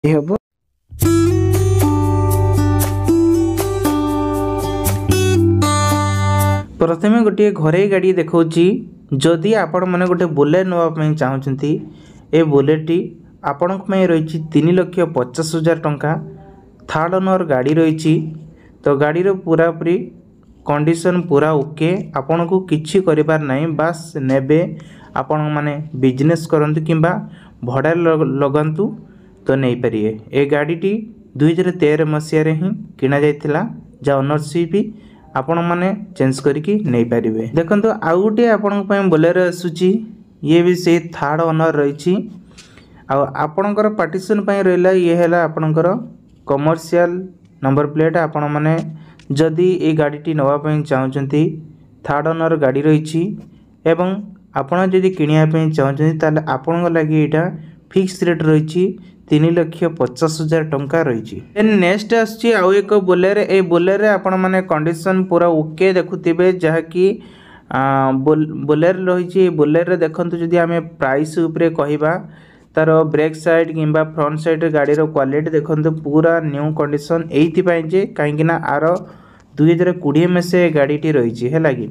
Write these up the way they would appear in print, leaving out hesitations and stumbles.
हम प्रथमे गोटे घरे गाड़ी देखा जदि आपण मैंने गोटे बुलेट नापी चाहते ए बुलेटटी आपण रही 3,50,000 टंका। थर्ड ओनर गाड़ी रही तो गाड़ीर पूरा पूरी कंडीशन पूरा ओके। आपण को किछि करिबार नहीं, बास नेबे आपण माने बिजनेस करंतु किंबा भड़ा लगंतु तो नहीं पारिए। ए गाड़ीटी 2013 मसीह ही किना जाइथिला, जा ओनरशिप भी आपण माने चेंज करके नहीं पारिबे। देखंतु आउ गोटे आपण पय बोलेरो आसुची, ये भी से थर्ड ओनर रही। आपणकर पार्टीशन पय रहला ये हैला आपणकर कमर्शियल नंबर प्लेट। आपण माने जदि ए गाड़ीटी नवा पय चाहउचंती, थर्ड ओनर गाड़ी रही एवं आपण जदि किनिया पय चाहउचंती ताले आपण लागि एटा फिक्स रेट रही 3,50,000 टंका रही। नेक्स्ट आसची आउ एक बोलेरो। ए बोलेरो आपण माने कंडीशन पूरा ओके देखुथिबे, जहाँकि बोलेरो रही। बोलेरो देखंतु जदि आमे प्राइस उपरे कहिबा तार ब्रेक साइड किंबा फ्रंट साइड गाड़ीर क्वालिटी देखंतु पूरा न्यू कंडीशन। एइथिपाई जे काहेकि आर 2020 मसीह गाड़ीटी रही है कि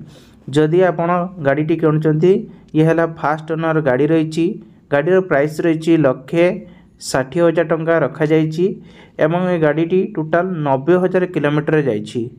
जदि आपण गाड़ीटी किणुचंती ये हैला फास्ट ओनर गाड़ी रही। गाड़ीर प्राइस रही 1,60,000 टंका रखा जाइछि एवं ये गाड़ीटी टोटाल 90,000 किलोमीटर जाइछि।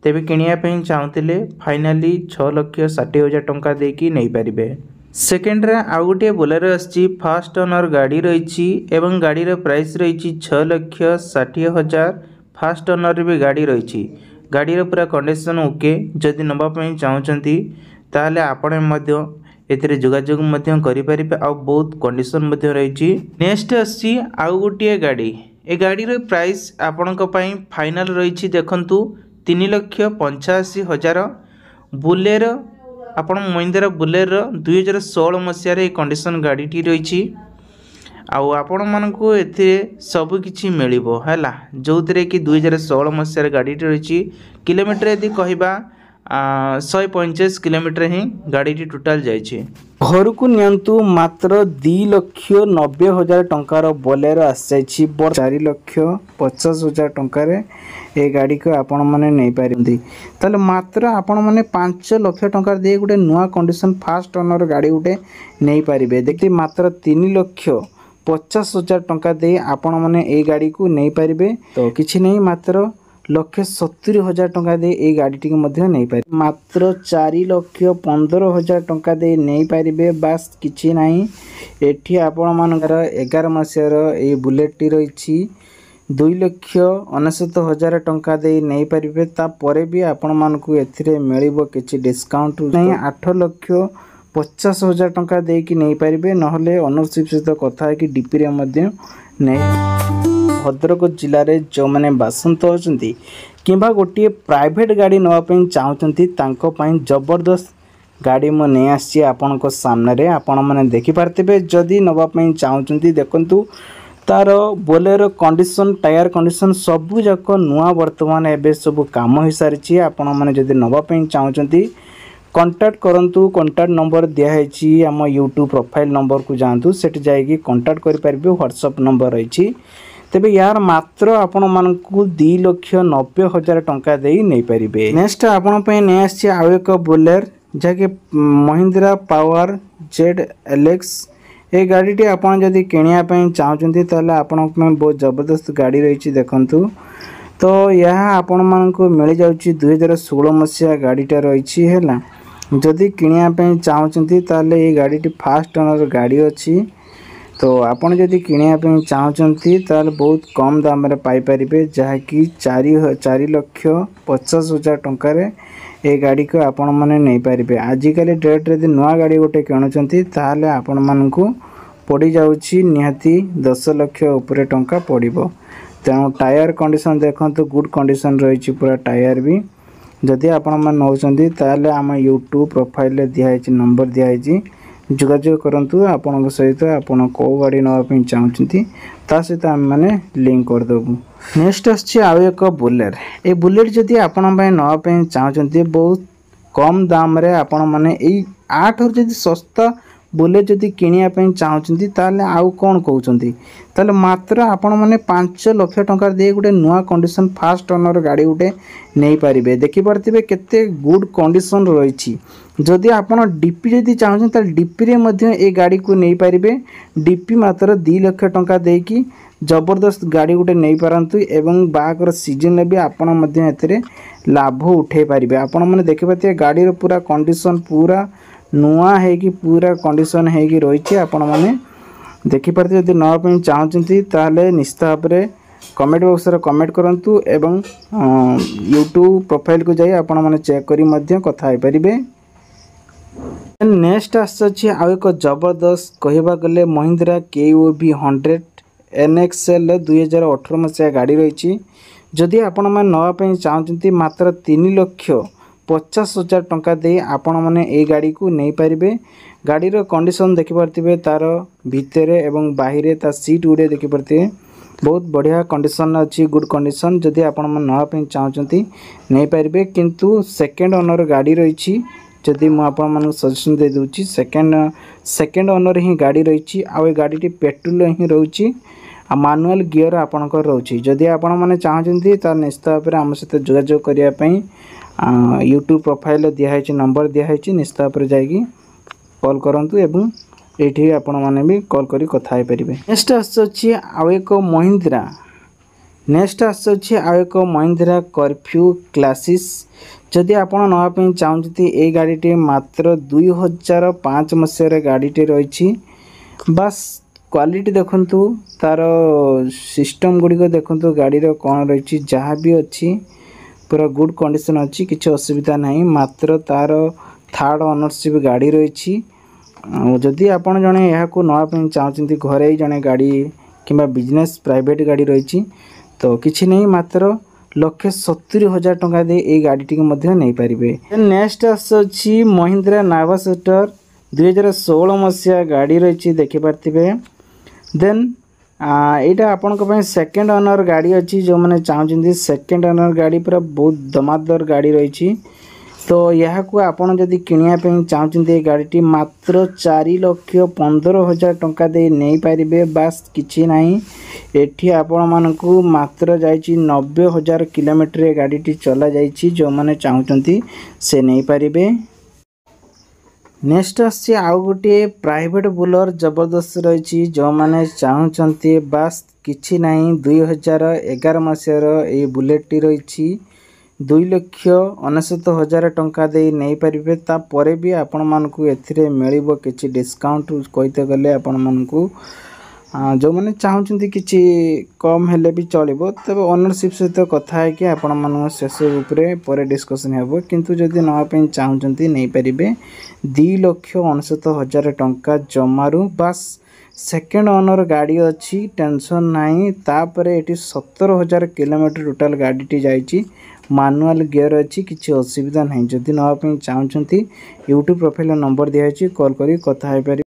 तेबे किनिया पई चाहूतिले फाइनली 6,60,000 टंका देकी नहीं पारिबे। सेकेंड रे आउ गोटे बोलेरो आछि, फास्ट ओनर गाड़ी रही एवं गाड़ीर प्राइस रही 6,60,000। फास्ट ओनर भी गाड़ी रही, गाड़ीर पूरा कंडीशन ओके। जदि नबा पई चाहूचंती ताले आपण मध्य एथिरे जोगाजोग मध्य करि परिबे। आ बहुत कंडीशन मध्य रही। नेक्स्ट आछि आउ गोटे गाड़ी। ए गाड़ीर प्राइस आपणक पई फाइनल रही देखंतु 3,85,000। बुलेरो आपण महिंद्रा बुलेरो 2016 मसीह कंडीशन गाड़ीटी रही। आउ आपण मानकु एथिरे सब किछि मिलिबो हैला, जो थरे कि 2016 मसीह गाड़ीटी रही। किलोमीटर यदि कहबा 135 किलोमीटर ही गाड़ीटी टोटाल जाइए। घर को नियंतु मात्र 2,90,000 टंकार बोलेरो आसी 4,50,000 टंकार ए गाड़ी को आपण मैंने नहीं पारती। ताले मात्र आपण मैंने 5 लाख टंका दे गोटे नुआ कंडीशन फास्ट ओनर गाड़ी गोटे नहीं पारे। देखिए मात्र 3,50,000 टंका दे आपण मैंने ए गाड़ी को नहीं पारे। तो किसी नहीं, मात्र 1,70,000 टंका दे ए गाड़ी टी नहीं पारे। मात्र 4,15,000 टंका दे नहीं पारे। बास किछि नहीं, एठी आपण मानकर 11 मसीहार ए बुलेट टी रही 2,69,000 टंका दे नहीं पारे। तापर भी आपण मानकु एथिरे मिलिबो किछि डिस्काउंट नहीं। 8,50,000 टंका दे कि नहीं पारे, नहले ओनरशिप सहित कथा है कि डीपी रे मध्य नहीं। भद्रक जिले में जो मैंने बासंत होती किंबा गोटे प्राइवेट गाड़ी नापी चाहते जबरदस्त गाड़ी मु नहीं आसी आपण सामने आपण मैंने देखिपारे। जदि नापी चाहते देखु तार बोलेरो कंडीशन, टायर कंडीशन सबू जाक नुआ वर्तमान एवं सब कम हो सारी। आपण मैंने जदि नापी चाहते कांटेक्ट करंतु। कांटेक्ट नंबर दिखाई आम यूट्यूब प्रोफाइल नंबर को जातु, सेठी जाइए कांटेक्ट करेंगे। व्हाट्सएप नंबर रही। तेबे यार मात्र आपण मानकु 2,90,000 टंका दे नहीं पारिबे। नेक्स्ट आपण पे नै आसी आउ एक बोलेर जाके महिंद्रा पावर ZLX। ए गाड़ीटी आपण जदि किनिया पई चाहउचंती ताले आपण पे बहुत जबरदस्त गाड़ी रही। देखंतु तो यह आपण मानकु मिल जाउची 2016 मसीहा गाड़ीटा रही हैला। जदि किनिया पई चाहउचंती ताले ए गाड़ीटी फास्ट ओनर गाड़ी अछि। तो आपण जदि किनिया पई चाहउचंती ताले बहुत कम दाम रे पाई परिबे, जहाँकि 4,50,000 टंका रे ए गाड़ी को आपण माने नहीं पारिबे। आजिकल डेट रे नुआ गाड़ी गोटे किणुचंती ताले आपण मानकु पड़ी जाउची निहाती 10 लाख ऊपर टंका पड़िबो। तेणु टायर कंडीशन देखंतु गुड कंडीशन रही पूरा टायर भी। जदि आपण माने नौचंती ताले आम यूट्यूब प्रोफाइल रे दिया है नंबर दिया है, जोगाजोग करंतु। आपण सहित आपण को गाड़ी नापी चाहते ता सहित आम मैंने लिंक करदेबू। नेक्स्ट आसछि आउ एक बुलेट। ए बुलेट जदि आपण नापी चाहते बहुत कम दाम रे आपण मैंने 8 जदि सस्ता बुलेट जदि किणापी चाहते ताले आउ कौन कहते ताले मात्र आपण मैंने 5 लाख टंका दे गोटे नुआ कंडीशन फास्ट ओनर गाड़ी गोटे नहीं पारे। देखिपे केते गुड कंडीशन रही। जदि आपण डीपी जदि चाहते डीपी रे गाड़ी को नहीं पारे। डीपी मात्र 2 लाख टंका देकी जबरदस्त गाड़ी गोटे नहीं पारंतु एवं बागर सीजन भी आपण लाभ उठे पारे। आपण मैंने देखिपे गाड़ी पूरा कंडीशन पूरा नुआ है कि पूरा कंडीशन है कि रही। आपण मैंने देखिपारे जब नापी चाहते ताले निश्चित भाव में कमेंट बॉक्स रे कमेंट करंतु एवं यूट्यूब प्रोफाइल को जाई आपण मैंने चेक करी मध्य कथा है पारिबे। नेक्स्ट आछि आ एक जबरदस्त कहबा गले महिंद्रा KOV 100 NXL 2018 मसीहा गाड़ी रही। जदि आपण मैंने नापी चाहते मात्र 3,50,000 टंका दे आपण मैंने ए गाड़ी को नहीं पारे। गाड़ी रो कंडीशन देखिपे तार भितर एवं बाहर ता सीट गुड़े देखिपे बहुत बढ़िया कंडीशन अच्छी गुड कंडीशन। जदि आपण मैंने नापी चाहते नहीं पारे किंतु सेकेंड ओनर गाड़ी रही। जदि मुझे सजेसन दे दूची सेकेंड ओनर ही गाड़ी रही। आ गाड़ी पेट्रोल ही रोचे मानुआल गियर आपणकर रोचे। जदि आपण मैंने चाहते तार निश्चित भाव में आम सहित जोगाजोग करने यूट्यूब प्रोफाइल दिखाई नंबर दिखाई निश्चित भाव में जाकि कॉल करंतु एवं ये आपण मैंने भी कॉल करी कथा पारे। नेक्स्ट आसुची आउ एक महिंद्रा कर्फ्यू क्लासिस। जदि आपण नापी चाहते ये गाड़ी मात्र 2005 मसीह गाड़ी रही। बास क्वालिटी देखंतु तार सिस्टम गुड़िक देखंतु गाड़ी कौन रही जहाँ भी अच्छी पूरा गुड कंडीशन अच्छी किसी असुविधा नहीं। मात्र तार थर्ड ओनरशिप गाड़ी रही। जदि आपण जड़े यहाँ नापी चाहते घरे जड़े गाड़ी कि बिजनेस प्राइवेट गाड़ी रही तो किसी नहीं मात्र 1,70,000 टंका दे ये गाड़ी टी नहीं पारे। नेक्स्ट आसुची महिंद्रा नावासेटर 2016 मसीहा गाड़ी रही देखिपारे। देन यहाँ आपण सेकेंड ओनर गाड़ी अच्छी जो मैंने चाहते सेकेंड ओनर गाड़ी पूरा बहुत दमादर गाड़ी रही। तो यह को आपण जदि किणापी चाहते गाड़ी मात्र 4,15,000 टंका दे नहीं पारे। बास किछि नहीं एठी आपण मानकु मात्र जाइछि 90,000 किलोमीटर गाड़ी चला जाइछि जो मैंने चाहते से नहीं पारे। नेक्स्ट आसी आउ गोटे प्राइवेट बुलर जबरदस्त रही जो मैंने चाहते बास किछि नहीं 2011 मसीहार ये बुलेट रही 2,69,000 टंका दे नहीं पारे। तापर भी आपण मानकु एथिरे मिलिबो किछि डिस्काउंट कहते गले आपण मानकु जो मैंने चाहते किछि कम हेले भी चलिबो। तबे ओनरशिप सहित कथा है कि आपण मानक शेष उपरे पर डिस्कशन हेबो किंतु जदि नापी चाहते नहीं पारे 2,69,000 टंका जमारू बास सेकेंड ओनर गाड़ी अच्छी टेंशन नहीं। तापर ये 17,000 किलोमीटर टोटाल गाड़ी जाइए मानुआल गियर अच्छी किसी असुविधा नहीं। जदि नापी चाहते यूट्यूब प्रोफाइल नंबर दिखाई कॉल करी कथा है पारे।